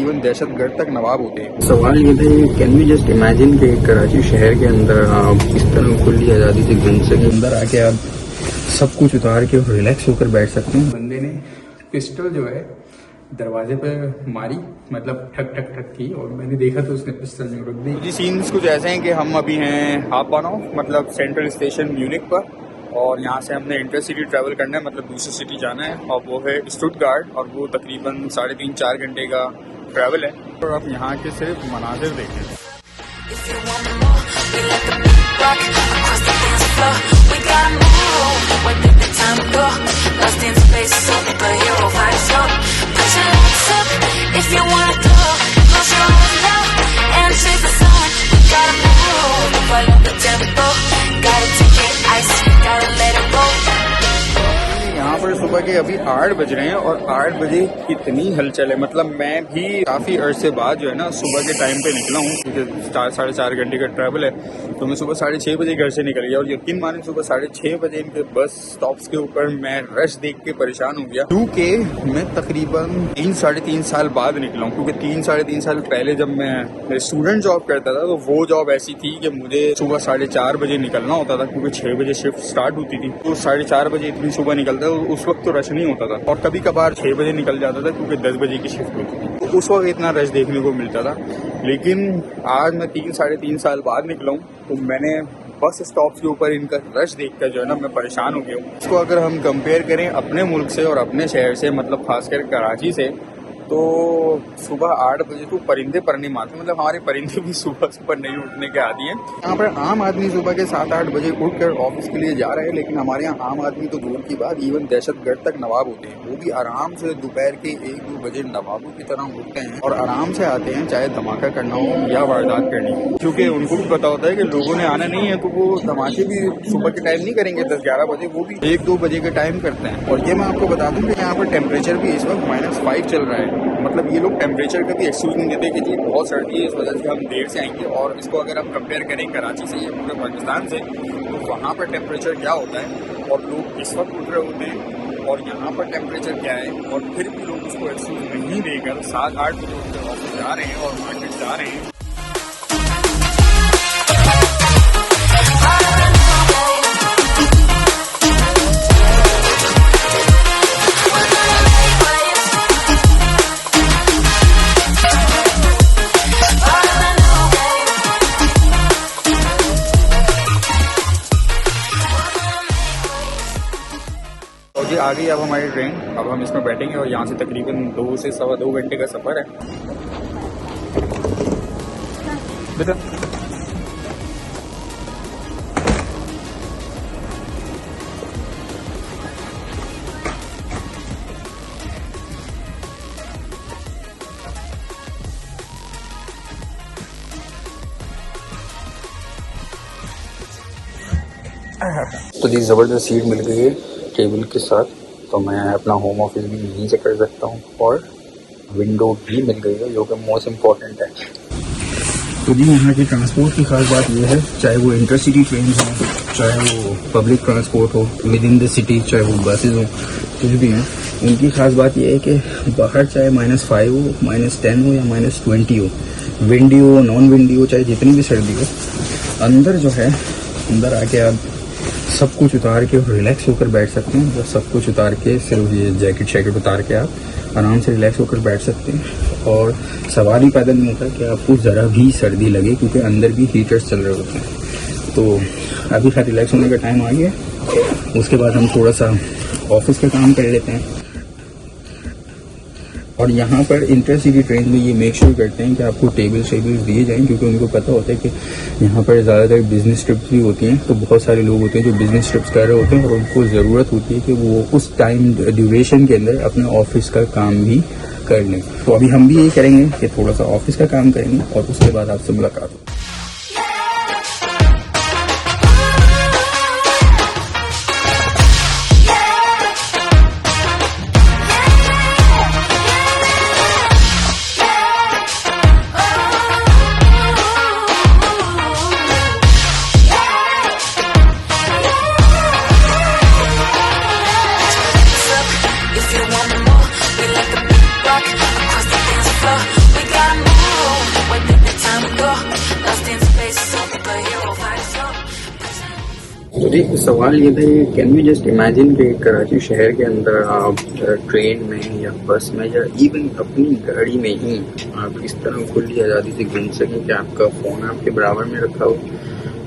Even دہشت گرد تک نواب ہوتے ہیں. سوال یہ تھا، کین یو جسٹ امیجن کہ کراچی شہر کے اندر آپ اس طرح کھلی آزادی سے گھوم سکیں، اندر آ کے آپ سب کچھ اتار کے ریلیکس ہو کر بیٹھ سکتے ہیں. بندے نے پسٹل جو ہے دروازے پہ ماری، مطلب ٹھک ٹھک ٹھک کی، اور میں نے دیکھا تو اس نے پسٹل نہیں رک دی. جی سینس کچھ ایسے ہیں کہ ہم ابھی ہیں ہاف بانو، مطلب سینٹرل اسٹیشن میونک پر، اور یہاں سے ہم نے انٹر سٹی ٹریول کرنا ہے، مطلب دوسری سٹی جانا ہے، اور وہ ہے اسٹوٹگارٹ، اور وہ تقریباً 3.5-4 گھنٹے کا ٹریول ہے. اور آپ یہاں کے صرف مناظر دیکھیں. یہاں پر صبح کے ابھی 8 بج رہے ہیں، اور 8 بجے اتنی ہلچل ہے. مطلب میں بھی کافی عرصے بعد جو ہے نا صبح کے ٹائم پہ نکلا ہوں، کیونکہ 4-4.5 گھنٹے کا ٹریول ہے. تو میں صبح 6:30 بجے گھر سے نکل گیا، اور یقین مانیں صبح 6:30 بجے ان کے بس اسٹاپس کے اوپر میں رش دیکھ کے پریشان ہو گیا، کیونکہ میں تقریباً 3-3.5 سال بعد نکلا ہوں. کیونکہ 3-3.5 سال پہلے جب میں اسٹوڈنٹ جاب کرتا تھا، تو وہ جاب ایسی تھی کہ مجھے صبح 4:30 بجے نکلنا ہوتا تھا، کیونکہ 6 بجے شفٹ اسٹارٹ ہوتی تھی. تو 4:30 بجے اتنی صبح نکلتا تھا، اس وقت تو رش نہیں ہوتا تھا، اور کبھی کبھار 6 بجے نکل جاتا تھا، کیونکہ 10 بجے کی شفٹ ہوتی تھی، تو اس وقت اتنا رش دیکھنے کو ملتا تھا. لیکن آج میں 3-3.5 سال بعد نکلا ہوں، تو میں نے بس اسٹاپس کے اوپر ان کا رش دیکھ کر جو ہے نا میں پریشان ہو گیا ہوں. اس کو اگر ہم کمپیئر کریں اپنے ملک سے اور اپنے شہر سے، مطلب خاص کر کراچی سے، تو صبح 8 بجے تو پرندے پر نہیں مارتے، مطلب ہمارے پرندے بھی صبح نہیں اٹھنے کے عادی ہیں. یہاں پر عام آدمی صبح کے 7-8 بجے اٹھ کر آفس کے لیے جا رہے ہیں، لیکن ہمارے یہاں عام آدمی تو دور کی بات، ایون دہشت گرد تک نواب ہوتے ہیں. وہ بھی آرام سے دوپہر کے 1-2 بجے نوابوں کی طرح اٹھتے ہیں اور آرام سے آتے ہیں، چاہے دھماکہ کرنا ہو یا واردات کرنی ہو. کیونکہ ان کو بھی پتا ہوتا ہے کہ لوگوں نے آنا نہیں ہے، تو وہ دھماکے بھی صبح کے ٹائم نہیں کریں گے 10-11 بجے، وہ بھی 1-2 بجے کے ٹائم کرتے ہیں. اور یہ میں آپ کو بتا دوں کہ یہاں پر ٹیمپریچر بھی اس وقت -5 چل رہا ہے. مطلب یہ لوگ ٹیمپریچر کا بھی ایکسکیوز نہیں دیتے کہ جی بہت سردی ہے، اس وجہ سے ہم دیر سے آئیں گے. اور اس کو اگر ہم کمپیئر کریں کراچی سے یا پورے پاکستان سے، تو وہاں پر ٹیمپریچر کیا ہوتا ہے اور لوگ اس وقت اٹھ رہے ہوتے ہیں، اور یہاں پر ٹیمپریچر کیا ہے، اور پھر بھی لوگ اس کو ایکسکیوز نہیں دے کر 7-8 بجے اٹھ کر آفس جا رہے ہیں اور مارکیٹ جا رہے ہیں. جی آ گئی اب ہماری ٹرین، اب ہم اس میں بیٹھیں گے، اور یہاں سے تقریباً 2 سے 2.25 گھنٹے کا سفر ہے. بیٹا تو جی زبردست سیٹ مل گئی ہے ٹیبل کے ساتھ، تو میں اپنا ہوم آفس بھی یہیں سے کر سکتا ہوں، اور ونڈو بھی مل گئی ہے جو کہ موسٹ امپورٹنٹ ہے. تو جی یہاں کی ٹرانسپورٹ کی خاص بات یہ ہے، چاہے وہ انٹر سٹی ٹرینز ہوں، چاہے وہ public transport who with in the city, چاہے وہ بسز ہوں، کچھ بھی ہیں، ان کی خاص بات یہ ہے کہ باہر چاہے -5 ہو، -10 ہو یا -20 ہو، ونڈی ہو نان ونڈی ہو، چاہے جتنی بھی سردی ہو، اندر جو ہے اندر آ کے آپ سب کچھ اتار کے ریلیکس ہو کر بیٹھ سکتے ہیں. بس سب کچھ اتار کے صرف یہ جیکٹ اتار کے آپ آرام سے ریلیکس ہو کر بیٹھ سکتے ہیں، اور سوال ہی پیدا نہیں ہوتا کہ آپ کو ذرا بھی سردی لگے، کیونکہ اندر بھی ہیٹرز چل رہے ہوتے ہیں. تو ابھی خیر ریلیکس ہونے کا ٹائم آ گیا، اس کے بعد ہم تھوڑا سا آفس کا کام کر لیتے ہیں. اور یہاں پر انٹر سٹی ٹرین میں یہ میک شیور کرتے ہیں کہ آپ کو ٹیبل دیے جائیں، کیونکہ ان کو پتہ ہوتا ہے کہ یہاں پر زیادہ تر بزنس ٹرپس بھی ہوتی ہیں، تو بہت سارے لوگ ہوتے ہیں جو بزنس ٹرپس کر رہے ہوتے ہیں، اور ان کو ضرورت ہوتی ہے کہ وہ اس ٹائم ڈیوریشن کے اندر اپنے آفس کا کام بھی کر لیں. تو ابھی ہم بھی یہی کریں گے کہ تھوڑا سا آفس کا کام کریں گے، اور اس کے بعد آپ سے ملاقات ہو. تو جی سوال یہ تھا کہ کین یو جسٹ امیجن کہ کراچی شہر کے اندر آپ ٹرین میں یا بس میں یا ایون اپنی گاڑی میں ہی آپ اس طرح کھلی آزادی سے گھوم سکیں کہ آپ کا فون آپ کے برابر میں رکھا ہو،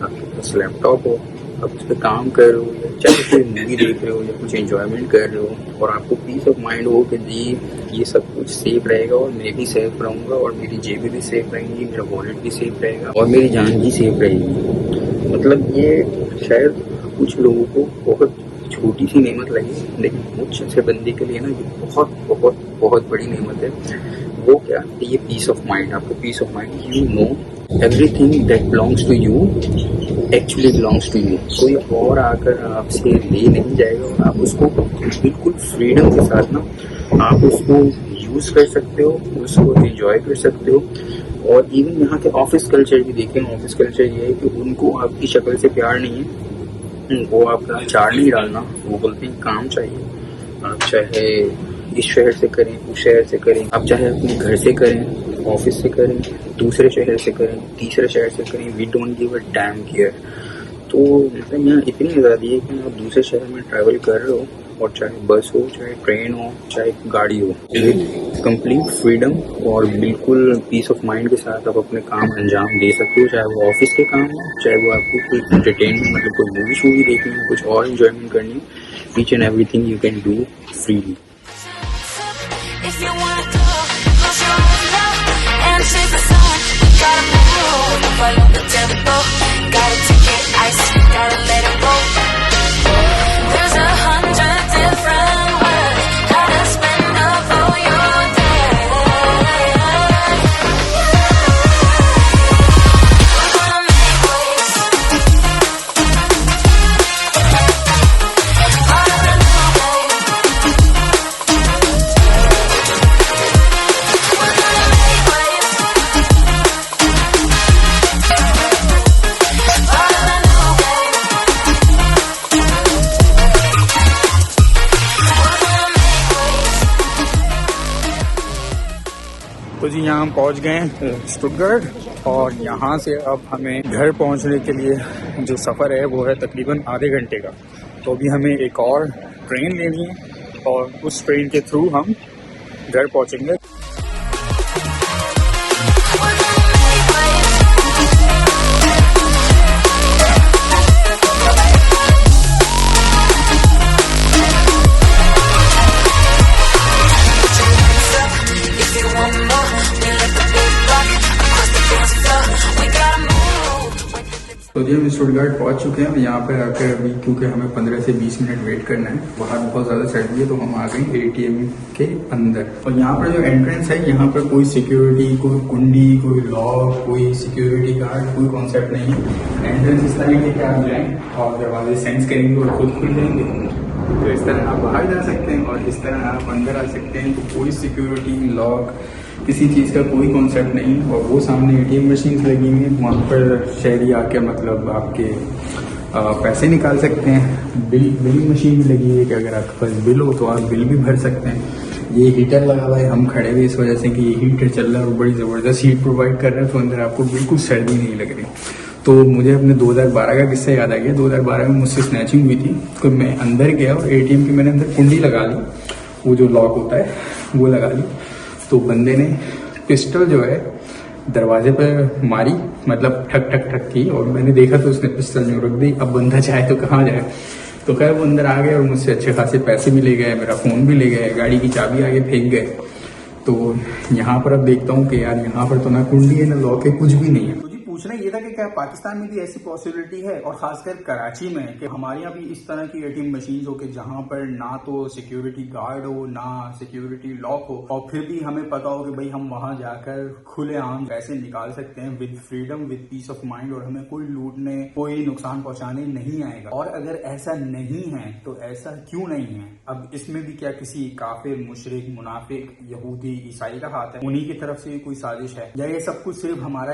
آپ کے پاس لیپ ٹاپ ہو، آپ اس پہ کام کر رہے ہو یا چاہے کوئی مووی دیکھ رہے ہو یا کچھ انجوائمنٹ کر رہے ہو، اور آپ کو پیس آف مائنڈ ہو کہ جی یہ سب کچھ سیف رہے گا اور میں بھی سیف رہوں گا اور میری جیبیں بھی سیف رہیں گی، میرا والیٹ بھی سیف رہے گا اور میری جان بھی سیف رہے گی. مطلب یہ شاید کچھ لوگوں کو بہت چھوٹی سی نعمت لگی، لیکن کچھ سے بندے کے لیے نا یہ بہت بہت بہت بڑی نعمت ہے. وہ کیا؟ یہ پیس آف مائنڈ. آپ کو peace of mind, you know everything that belongs to you actually belongs to you. کوئی اور آ کر آپ سے لے نہیں جائے گا اور آپ اس کو بالکل فریڈم کے ساتھ نا آپ اس کو یوز کر سکتے ہو، اس کو انجوائے کر سکتے ہو. اور ایون یہاں کے آفس کلچر بھی دیکھیں. آفس کلچر یہ ہے کہ ان کو آپ کی شکل سے پیار نہیں ہے، وہ آپ کا چار نہیں ڈالنا. وہ بولتے ہیں کام چاہیے. آپ چاہے اس شہر سے کریں، اس شہر سے کریں، آپ چاہے اپنے گھر سے کریں، آفس سے کریں، دوسرے شہر سے کریں، تیسرے شہر سے کریں، we don't give a damn care. تو مطلب یہاں اتنی آزادی ہے کہ آپ دوسرے شہر میں ٹریول کر رہے ہو، اور چاہے بس ہو، چاہے ٹرین ہو، چاہے گاڑی ہو، وتھ کمپلیٹ فریڈم اور بالکل پیس آف مائنڈ کے ساتھ آپ اپنے کام انجام دے سکتے ہو. چاہے وہ آفس کے کام ہو، چاہے وہ آپ کو کوئی انٹرٹینمنٹ مطلب کوئی مووی شووی دیکھنی ہے، کچھ اور انجوائمنٹ کرنی ہے. Each and every thing you can do freely. If you wanna go, close your eyes now and chase the sun. We gotta move, follow the tempo. Gotta take it ice, gotta let it go. There's 100 different ways how to spend up all your day. We're gonna make waves out of the new wave. تو جی یہاں ہم پہنچ گئے ہیں اسٹٹگرٹ، اور یہاں سے اب ہمیں گھر پہنچنے کے لیے جو سفر ہے وہ ہے تقریباً آدھے گھنٹے کا. تو ابھی ہمیں ایک اور ٹرین لینی ہے اور اس ٹرین کے تھرو ہم گھر پہنچیں گے. تو جی ہم اسٹٹگرٹ پہنچ چکے ہیں. یہاں پہ آ کر ابھی کیونکہ ہمیں 15 سے 20 منٹ ویٹ کرنا ہے، باہر بہت زیادہ سردی ہے، تو ہم آ گئے اے ٹی ایم کے اندر. اور یہاں پر جو انٹرنس ہے، یہاں پر کوئی سیکیورٹی، کوئی کنڈی، کوئی لاک، کوئی سیکیورٹی گارڈ، کوئی کانسیپٹ نہیں ہے. انٹرنس اس طرح ہے کہ آپ جائیں اور دروازے سینس کریں گے اور خود کھل جائیں گے. تو اس طرح آپ باہر جا سکتے ہیں اور اس طرح آپ اندر آ سکتے ہیں. تو کوئی سیکیورٹی، لاک، کسی چیز کا کوئی کانسیپٹ نہیں. اور وہ سامنے اے ٹی ایم مشینس لگی ہوئی ہیں، وہاں پر شہری آ کے مطلب آپ کے پیسے نکال سکتے ہیں. بل مشین بھی لگی ہے کہ اگر آپ کے پاس بل ہو تو آپ بل بھی بھر سکتے ہیں. یہ ہیٹر لگا ہوا ہے، ہم کھڑے ہوئے اس وجہ سے کہ یہ ہیٹر چل رہا ہے اور بڑی زبردست ہیٹ پرووائڈ کر رہا ہے، تو اندر آپ کو بالکل سردی نہیں لگ رہی. تو مجھے اپنے 2012 کا قصہ یاد آ گیا. 2012 میں مجھ سے اسنیچنگ ہوئی تھی، تو میں اندر گیا اور اے ٹی ایم کی میں نے اندر کنڈی لگا لی، وہ جو لاک ہوتا ہے وہ لگا لی. تو بندے نے پسٹل جو ہے دروازے پہ ماری، مطلب ٹھک ٹھک ٹھک کی، اور میں نے دیکھا تو اس نے پسٹل جو رکھ دی. اب بندہ چاہے تو کہاں جائے. تو خیر وہ اندر آ گئے اور مجھ سے اچھے خاصے پیسے بھی لے گئے، میرا فون بھی لے گئے، گاڑی کی چابی آگے پھینک گئے. تو یہاں پر اب دیکھتا ہوں کہ یار یہاں پر تو نہ کنڈی ہے، نہ لاک ہے، کچھ بھی نہیں ہے. پوچھنا یہ تھا کہ کیا پاکستان میں بھی ایسی پاسبلٹی ہے، اور خاص کر کراچی میں، کہ ہمارے یہاں بھی اس طرح کی اے ٹی ایم مشینز ہو کہ جہاں پر نہ تو سیکیورٹی گارڈ ہو، نہ سیکیورٹی لاک ہو، اور پھر بھی ہمیں پتا ہو کہ بھائی ہم وہاں جا کر کھلے عام پیسے نکال سکتے ہیں with freedom, with peace of mind, اور ہمیں کوئی لوٹنے، کوئی نقصان پہنچانے نہیں آئے گا. اور اگر ایسا نہیں ہے تو ایسا کیوں نہیں ہے؟ اب اس میں بھی کیا کسی کافر، مشرک، منافق، یہودی، عیسائی کا ہاتھ ہے؟ انہی کی طرف سے کوئی سازش ہے، یا یہ سب کچھ صرف ہمارا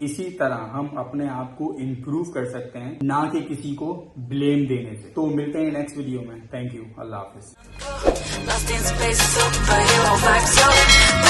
اسی طرح ہم اپنے آپ کو امپروو کر سکتے ہیں، نہ کہ کسی کو بلیم دینے سے. تو ملتے ہیں نیکسٹ ویڈیو میں. Thank you. اللہ حافظ. Lost in space, superhero vibes, yo.